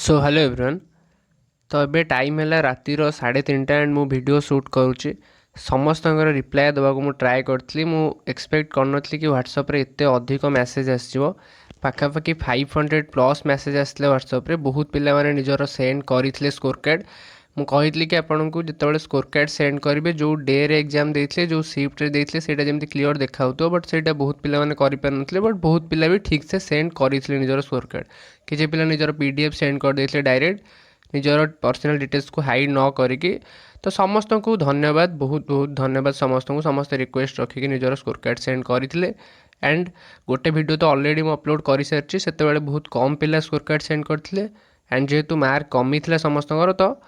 So hello everyone. तो एबे time है रातिर 3:30 एंड मु वीडियो शूट करुच्ची। समस्त रिप्लाय देवा को ट्राए करी। मु एक्सपेक्ट करनथली कि व्हाट्सएप रे एते अधिक मेसेज आसो। पाखापाखि 500+ मेसेज आसते व्हाट्सएप रे। बहुत पिला माने निजर सेंड करते स्कोर कार्ड। मु कही कि आपन को जो स्कोर कार्ड सेंड करेंगे जो डे रे एग्जाम देते जो सिफ्ट रे देते से जमी क्लीयर देखा बट से बहुत पिला माने करि पार नथिले बट बहुत पिला भी ठीक से सेंड करते निजर स्कोर कार्ड। किसी पिला निजर पीडीएफ सेंड कर देते डायरेक्ट निजर पर्सनल डिटेल्स को हाइड न करिकी। तो समस्त को धन्यवाद, बहुत बहुत धन्यवाद समस्त को। समस्त रिक्वेस्ट रखिकी निजर स्कोर कार्ड सेंड करते। एंड गोटे वीडियो तो ऑलरेडी मुझे अपलोड कर सारी से बहुत कम पिला स्कोर कार्ड सेंड करते। एंड जेहेतु मार्क कमी था समस्त तो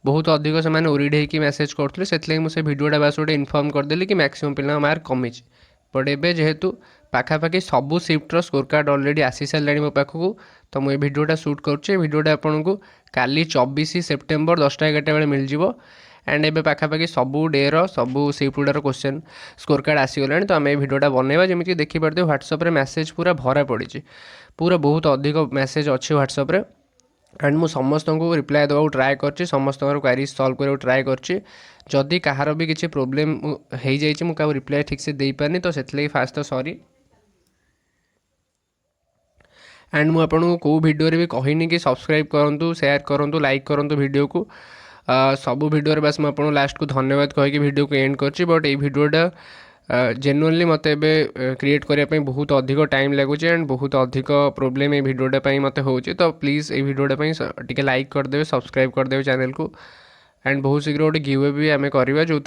बहुत अधिक से उरीढ़ मेसेज करते से मुझे भिडियोटा बास गोटे इनफर्म करदेली कि मैक्सिमम पिला मार्क कमी। बट एबे जेहेतु पाखापाखि सबू सिफ्टर स्कोर कार्ड ऑलरेडी आसी सारे मो पाखक तो मुझे भिडियोटा शूट करुच्छे। भिडियोटा आपन को काली 24 सेप्टेम्बर 10टा 11टा बेले मिल जाव। एंड एबे पाखापाखि सबू डे सबू सिफ्ट गुडार क्वेश्चन स्कोर कार्ड आसीगला। तो आम भिडियोटा बनवा जमी देखिपे व्हाट्सएप मेसेज पूरा भरा पड़ी, पूरा बहुत अधिक मेसेज अच्छी व्हाट्सएप रे। एंड मु समस्त को रिप्लाय देवा ट्राए कर समस्त क्वेरीज सॉल्व करने ट्राए कर। जदि कहार भी किसी प्रोब्लेम हो जाए मुझे रिप्लाय ठीक से दे पारनी तो से फास्ट तो सॉरी। एंड मुझे आपको को वीडियो भी कहनी कि सब्सक्राइब करूँ, शेयर करूँ, लाइक करूँ वीडियो को। सबू वीडियो बस मुझे लास्ट को धन्यवाद कहीकि वीडियो को एंड कर। बट ये वीडियोटा जेन्युइनली मत क्रिएट करने बहुत अधिक टाइम लगुच एंड बहुत अधिक प्रोब्लेम ये वीडियोटा मत हो। तो प्लीज़ ये वीडियोटा टे लाइक करदे, सब्सक्राइब करदे चैनल को। एंड बहुत शीघ्र गोटे गिवे भी आम करवा जो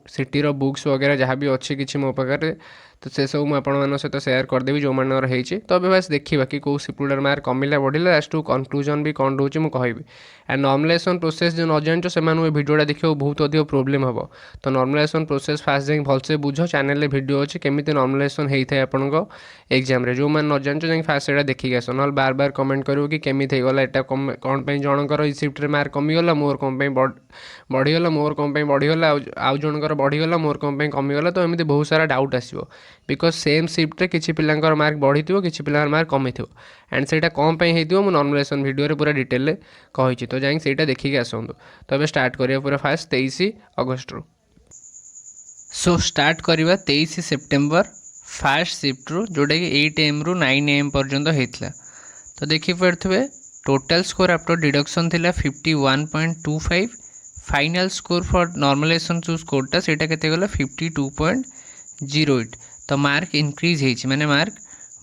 सिटी बुक्स वगैरह जहाँ भी अच्छी किसी मो पाखे तो से सब मुझे सहित शेयर करदेवी जो मानर होती। तो अभी बस देखा कि कौ सिप्टुडर मार्क कमिला बढ़िला लास्ट कनक्लूजन भी कौन रोचे मुझे कहबी। एंड नॉर्मलाइजेशन प्रोसेस जो न जान से भिडियोटा देखा बहुत अधिक प्रोब्लेम हम। तो नॉर्मलाइजेशन प्रोसेस फास्ट जाए भलसे बुझ। चैनल वीडियो अच्छे केमी नॉर्मलाइजेशन होता है आपन एग्जाम जो मैंने न जान जाए फास्ट से देखिक आस ना बार बार कमेंट करो कि केमी होगा यहाँ कौन जनकर सिफ्ट मार्क कमीगला मोर कौन बढ़ीगला मोर कौन बढ़ीगला आउ जनकर बढ़ीगला मोर कौन कमीगला। तो एमती बहुत सारा डाउट आसो बिकज सेम सिफ्ट किसी पिलांकर मार्क बढ़ी किसी पिलांकर मार्क कमी एंड से कौन होती मुझे नॉर्मलाइजेशन वीडियो पूरा डिटेल कही। तो जाए से देखिक आसतु। तो अब स्टार्ट करिया पूरा फास्ट 23 अगस्त रु। सो स्टार्ट करवा 23 सेप्टेम्बर फास्ट सिफ्ट रु जोटा कि 8 AM रु 9 AM पर्यंत होता। तो देखिपे टोटल स्कोर आफ्टर डिडक्शन थिला 51.25। फाइनल स्कोर फॉर नॉर्मलाइजेशन जो स्कोरटा सेटा केते गला 52.08। तो मार्क इनक्रीज होती माने मार्क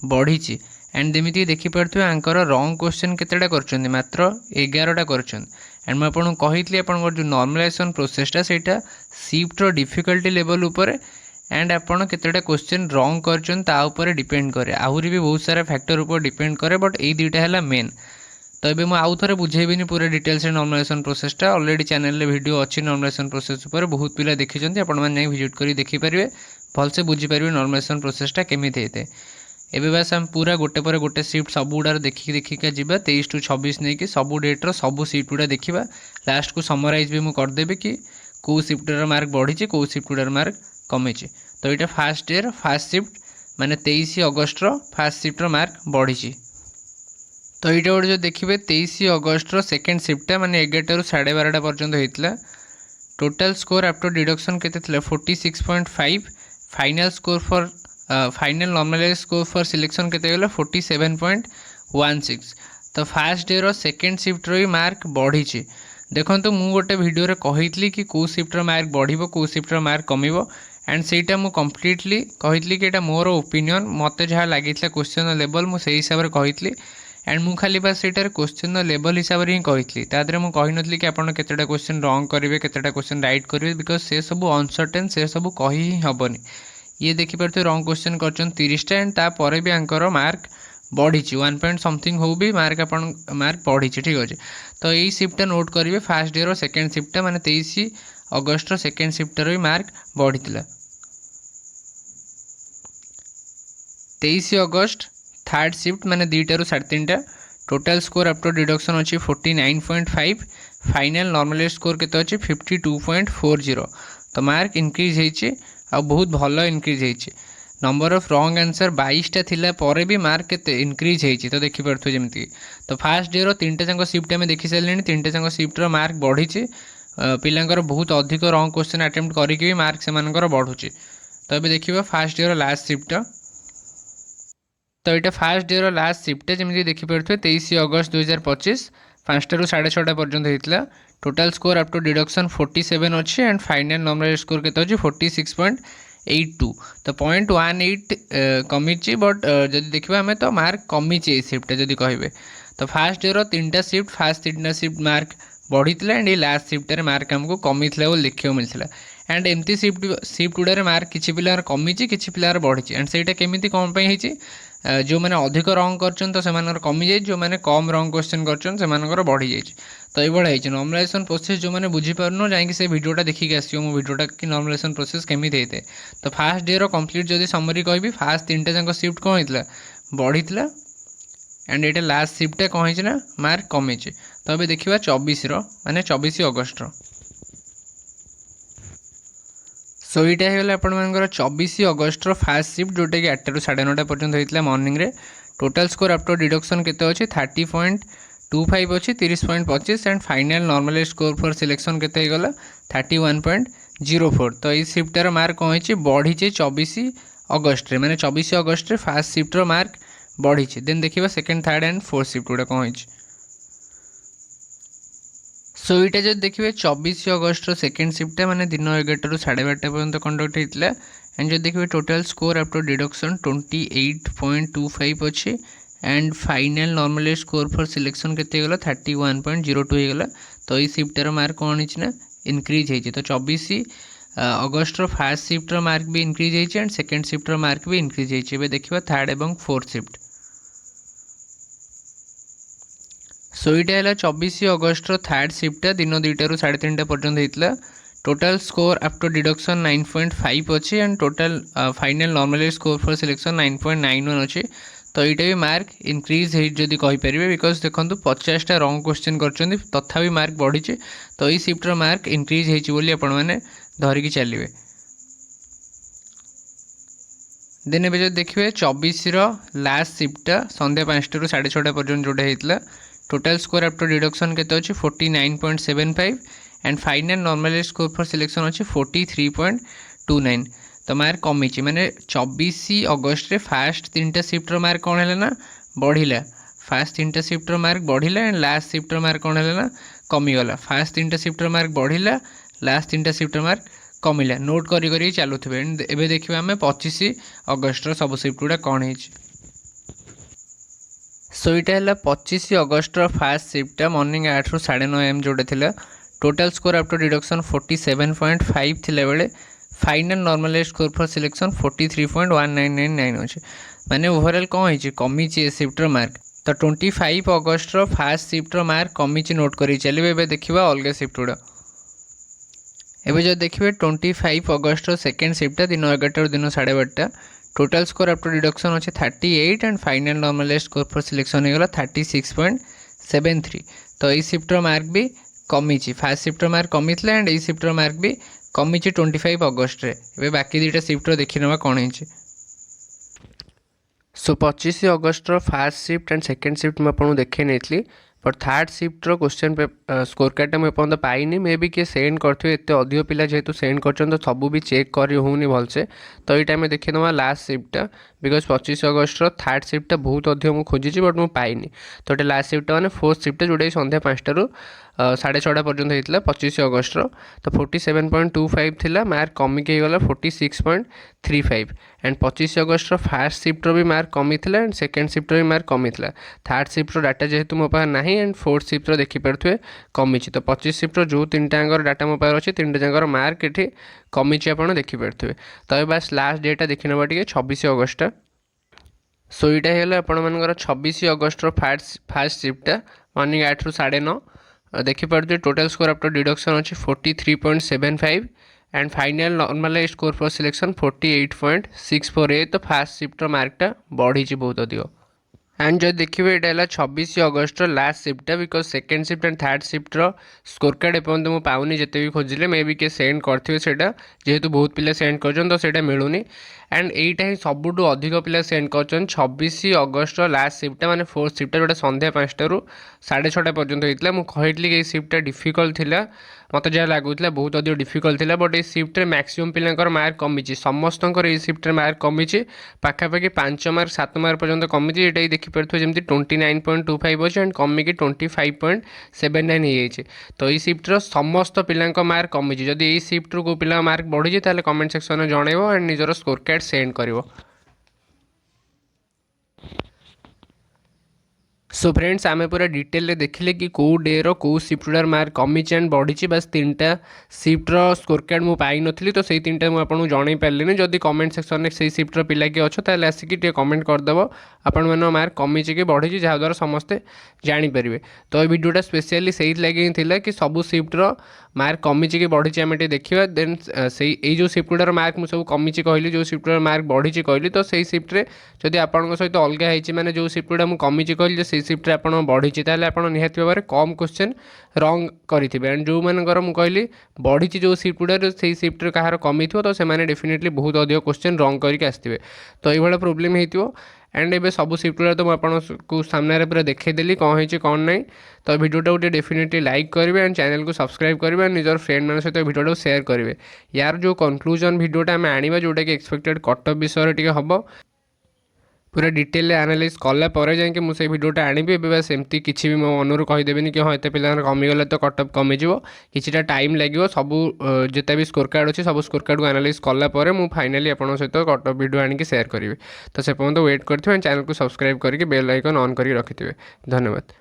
बढ़ी। एंड जमी देखिपे आंकर रॉन्ग क्वेश्चन केतेटा करछन मात्र 11टा करछन। एंड मैं आपको कही आप जो नॉर्मलाइजेशन प्रोसेसटा सेटा सिफ्टर डिफिकल्टी लेवल उपर एंड आपड़ केतेटा क्वेश्चन रॉन्ग कर डिपेंड करे। आहरी भी बहुत सारा फैक्टर ऊपर डिपेंड करे बट ये दुईटा है मेन। तो ये मुझे आउ थे बुझेबी पूरा डिटेल्स नॉर्मलाइजेशन प्रोसेसटा ऑलरेडी चैनल रे वीडियो अच्छी नॉर्मलाइजेशन प्रोसेस उपर बहुत पिला देखी आपने विजिट कर देखिपारे भलसे बुझीपारे नॉर्मलाइजेशन प्रोसेसटा केमी होता है। एबे बस हम पूरा गोटे पर गोटे सिफ्ट सब गुड़ा देखिका जीवा 23 टू 26 नहीं कि सबू डेट्र सबू सिफ्ट गुड़ा देखा। लास्ट को समराइज भी मुझे करदेवी कि कौ सिफ्टर मार्क बढ़ी कौ सिफ्ट गुडार मार्क कमी। तो ये फास्ट ईयर फास्ट सिफ्ट माने 23 अगस्त फास्ट सिफ्टर मार्क बढ़ी। तो ये गोटे जो देखिए 23 अगस्त सेकेंड सिफ्टा माने 11टा रु 12:30 पर्यंत होता। टोटल स्कोर आफ्टर डिडक्शन के 46.5। Final score for final normalize score for selection के 47.16। तो first day second shift raw mark बढ़ी। देखो तो मुझे गोटे वीडियो कही कि कौ सिफ्टर मार्क बढ़ो कौ सिफ्टर मार्क कमिबो एंड सेटा मु कंप्लीटली कही कि मोर ओपिनियन मत जहाँ लगी क्वेश्चन लेवल मुझे हिसाब से कही। एंड मु खाली बस सेटार क्वेश्चन लेवल हिसाब से ही कही तादरे मुझे कही नी कि आपड़ केतेटा क्वेश्चन रॉन्ग करेंगे केतेटा क्वेश्चन राइट करेंगे बिकज से सब अनसर्टेन से सब कही ही हेनी। ये देखिपे रॉन्ग क्वेश्चन कर 30टा एंड तापर भी आंकर मार्क बढ़ी 1 पॉइंट समथिंग हो भी मार्क मार्क बढ़ी ठीक अच्छे। तो यही सिफ्टा नोट करेंगे फास्ट डे सेकेंड सिफ्टा माने 23 अगस्त सेकेंड सिफ्टर भी मार्क बढ़ी। 23 अगस्त थर्ड सिफ्ट माने 2टा रु 3:30। टोटल स्कोर आफ्टर डिडक्शन अच्छी 49.5। फाइनल नॉर्मलाइज स्कोर केते अच्छी 52.40। तो मार्क इनक्रीज होती आ बहुत भल इनक्रीज होती। नंबर ऑफ रॉन्ग आंसर 22टा थिला परे भी मार्क केते इंक्रीज होईची तो देखि परथु जेमति तो फास्ट डे रो तीनटा जांको शिफ्ट में देखि सैलेनी तीनटा जांको शिफ्ट रो मार्क बढ़ीची पिलांकर बहुत अधिक रॉन्ग क्वेश्चन अटेम्प्ट करिकि भी मार्क सेमानकर बढ़ुची तो अबे देखिबा फास्ट डे रो लास्ट शिफ्ट तो यहाँ फास्ट डे लास्ट शिफ्ट जमी देखिपे 23 अगस्त 2025 5टा रू 6:30 पर्यंत होता total score up to deduction 47 अच्छे एंड फाइनल नॉमिनल स्कोर के 46.82 तो 0.18 कमी बट जब देखा आम तो मार्क कमी शिफ्ट जब कहे तो फास्ट डे तीनटा शिफ्ट फास्ट 3टा शिफ्ट मार्क बढ़ी एंड ये लास्ट शिफ्ट मार्क आमको कमी देखा मिलता एंड एमती शिफ्ट गुड़े मार्क किसी पिलार कमी किसी पिलार बढ़ी एंड से केमी कौन होती जो मैंने अधिक रंग कर तो से कमी जाए जो मैंने कम रंग क्वेश्चन कर बढ़ी जाए तो ये नॉर्मलाइजेशन प्रोसेस जो मैंने बुझीपार जाकि भिडियोटा देखिए आसो मो भिडियोटा कि नॉर्मलाइजेशन प्रोसेस केमी होता है तो फास्ट डे कंप्लीट जब समरी कहि फास्ट 3टा जाक शिफ्ट कौन होता बढ़ी एंड ये लास्ट शिफ्टा कौन होना मार्क कमी तो अभी देखा 24 माने 24 अगस्ट सो यहाँ होगा आपर 24 अगस्ट फास्ट शिफ्ट जोटा कि 8 ରୁ 9:30 पर्यंत होता मॉर्निंग रे टोटाल स्कोर आफ्टर डिडक्शन केते अच्छे 30.25 अच्छी 30.25 and final normal score for selection केते गला 31.04 तो ये शिफ्टार मार्क कौन होती बढ़ी 24 अगस्ट रे माने 24 अगस्ट रे फास्ट शिफ्टर मार्क बढ़ी देन देखिए second third and fourth shift गुड़ा कौन होती सो यहाँ जब देखिए 24 अगस्ट सेकेंड शिफ्टा माने दिन 11 ରୁ 12:30 पर्यंत कंडक्ट होता एंड जो देखिए टोटाल स्कोर आफ्टर डिडक्शन 28.25 अच्छे and final normal score for selection केते गला 31.02 होगा तो ये शिफ्टार मार्क कौन होना इनक्रीज होती तो 24 अगस्ट फास्ट शिफ्टर मार्क भी इनक्रीज होती एंड सेकेंड शिफ्टर मार्क भी इनक्रीज होती देखिए थर्ड एवं फोर्थ शिफ्ट सो यहाँ है 24 अगस्ट थर्ड शिफ्टा दिन 2टा ରୁ 3:30 पर्यंत होता टोटाल स्कोर आफ्टर डिडक्शन 9.5 अच्छे and total final normal score for selection 9.91 अच्छे तो यहाँ भी मार्क इनक्रीज जदि कहींपर बिकज देखो 50टा रंग क्वेश्चन कर तथापि मार्क बढ़ी तो ये शिफ्टर मार्क इनक्रीज होने धरिकी चलिए देन ए देखिए 24 लास्ट शिफ्टा संध्या 5टा ରୁ 6:30 पर्यंत जोटा होता टोटाल स्कोर आफ्टर डिडक्शन केते अच्छे 49.75 and final normal score for selection अच्छे 43.29 तो मार्क कमी माने 24 अगस्ट रे फास्ट 3टा शिफ्टर मार्क कौन है ना बढ़िला फास्ट 3टा शिफ्टर मार्क बढ़िला एंड लास्ट शिफ्टर मार्क कौन है ना कमीगला फास्ट 3टा शिफ्टर मार्क बढ़िला लास्ट 3टा शिफ्टर मार्क कमिला नोट करी चलुवे एंड एबे देखिए आम 25 अगस्ट सब शिफ्ट गुड़ा कौन है सो यहाँ है 25 अगस्ट फास्ट शिफ्टा मॉर्निंग 8 ରୁ 9:30 AM जोटा थिला टोटाल स्कोर आफ्टर डिडक्शन 47.5 थिला बेले final normal score for selection 43.1999 अच्छे माने ओवरऑल कौन होती कमी शिफ्टर मार्क तो 25 अगस्ट फास्ट शिफ्टर मार्क कमी नोट कर चलिए देखा अलग शिफ्ट गुड़ा एवं जो देखिए 25 अगस्ट सेकेंड शिफ्टा दिन 11 ରୁ दिन 12:30 टोटाल स्कोर आफ्टर डिडक्शन अच्छे 38 and final normal score for selection होगा 36.73 तो ये शिफ्टर मार्क भी कमी फास्ट शिफ्टर मार्क कमी एंड ये शिफ्टर मार्क भी कमी 25 अगस्ट रे बाकी दुटा शिफ्टर देखी ना कौन है so 25 August first shift and second shift मुझे देखे नहीं बट थर्ड शिफ्टर क्वेश्चन स्कोर कार्डटा मुझे पाइनी मे भी किए सेंड करते एत अधिक पिला जेहेतु सेंड कर सब भी चेक कर होनी भलसे तो ये टाइम देखिए ना लास्ट शिफ्टा बिकज 25 अगस्ट थर्ड शिफ्टा बहुत अधिक मुझे खोजी बट मुझे पाइनी तो ये लास्ट शिफ्टा मैंने फोर्थ शिफ्टा जोटा संध्या 5टा ରୁ 6:30 पर्यंत होता 25 अगस्ट तो 47.25 थिला मार्क कमिक होगला 46.35 एंड 25 अगस्ट फास्ट शिफ्टर भी मार्क कमी थिला एंड सेकेंड शिफ्टर भी मार्क कमी थिला थर्ड शिफ्टर डाटा जेहेतु मो पास नहीं एंड फोर्थ शिफ्टर देखिपे कमी तो 25 शिफ्टर जो 3टांगर डाटा मो पास अच्छे 3टा जाकर मार्क ये कमी आप देखिपे तो ये बस लास्ट डेटा देखी ना टे 26 अगस्ट सो यहाँ है आपर 26 अगस्ट फास्ट शिफ्टा मॉर्निंग 8 ରୁ 9:30 देखिपे टोटाल स्कोर आफ्टर डिडक्शन अच्छे 43.75 and final normal score for selection 48.648 तो फास्ट शिफ्टर मार्कटा बढ़ी बहुत अधिक एंड जो देखिए यहाँ है 26 अगस्ट लास्ट शिफ्टा because second shift and third शिफ्टर स्कोर कार्ड एपर्यंत मुझे पाऊनी जिते भी खोजिले मे भी किए सेंड करते जेहेतु बहुत पिला सेंड कर तो मिलूनी एंड यहीटा ही सबुठ अधिक पिला सेंड कर 26 अगस्त लास्ट सिफ्टा माने फोर्थ सिफ्टा जोटा संध्या 5टा रु 6:30 पर्यंत होता मुझे कहली कि सिफ्टा डिफिकल्ट थिला मत जहाँ लगुला बहुत अधिक डिफिकल्ट थिला बट ये सिफ्ट्रे मैक्सिमम पिलांकर मार्क कमी समस्त सिफ्ट्रे मार्क कमी पाखापाखि 5 मार्क 7 मार्क पर्यंत कमी ये देखिपे जमी 29.25 अच्छे एंड कमिकी 25.79 तो ये सिफ्टर समस्त पिला मार्क कमी जदि ये सिफ्ट्रु को पिला मार्क बढ़ी ताले कमेंट सेक्शन में जनइब एंड निजर स्कोर कार्ड सेंड कर। सो फ्रेंड्स आम पूरा डिटेल देखिले कि कौ डे रो सिफ्टार मार्क कमी एंड बढ़ी बस 3टा सिफ्टर स्कोर कार्ड मुझे पाई नी तो से 3टा मुझे जन पारे जदि कमेंट सेक्शन में से सिफ्टर पिला किए अच्छे ताल आसिक कमेंट करदेव आपण मन मार्क कमी कि बढ़ी जहाँद्वारा समस्ते जानीपर। तो ये वीडियोटा स्पेशली से लगे थी कि सबू सिफ्टर मार्क कमी कि बढ़ी आम देखा देन से जो सिफ्टार मार्क मुझे सब कमी कहली जो सिफ्टार मार्क बढ़ी कहली तो से सिफ्ट्रे जदि आपण सहित अलग होने जो सिफ्टा मुझे कमी कहली से सिफ्ट्रे आप बढ़ी ताल आप निहत भाव में कम क्वेश्चन रंग करेंगे एंड जो मानकर मुझे कहली बढ़ी जो सिफ्टार से सिफ्ट्रे कहार कमी थो तो से डेफिनेटली बहुत अधिक क्वेश्चन रंग करके आसवे तो ये प्रोब्लेम हो एंड एबे सब सिफ्टार तो मुझे सामने पूरा देखीदेली कौन होती कौन ना तो वीडियोटा गोटे डेफिनेटली लाइक करेंगे एंड चैनल को सब्सक्राइब करेंगे एंड निजर फ्रेंड मान सहित वीडियो शेयर करेंगे। यार जो कंक्लूजन वीडियोटा आम आने जोटा कि एक्सपेक्टेड कट ऑफ विषय टी हम पूरा डिटेल एनालाइज कलापर जाकि मुझे वीडियोटा आनी बस एमती किसी भी मो मनरू कहीदेवी कि हाँ एत पिला कमीगले तो कट ऑफ कमीज कि टाइम लगे सब जिते भी स्कोर कार्ड अच्छे सब स्कोर कार्ड को एनालाइज कलापर मुझे फाइनाली आपन सहित कट ऑफ वीडियो आनी शेयर करेंगे तो से पर्यंत वेट करेंगे चैनल को सब्सक्राइब करके बेल आइकन ऑन करके रखिथे। धन्यवाद।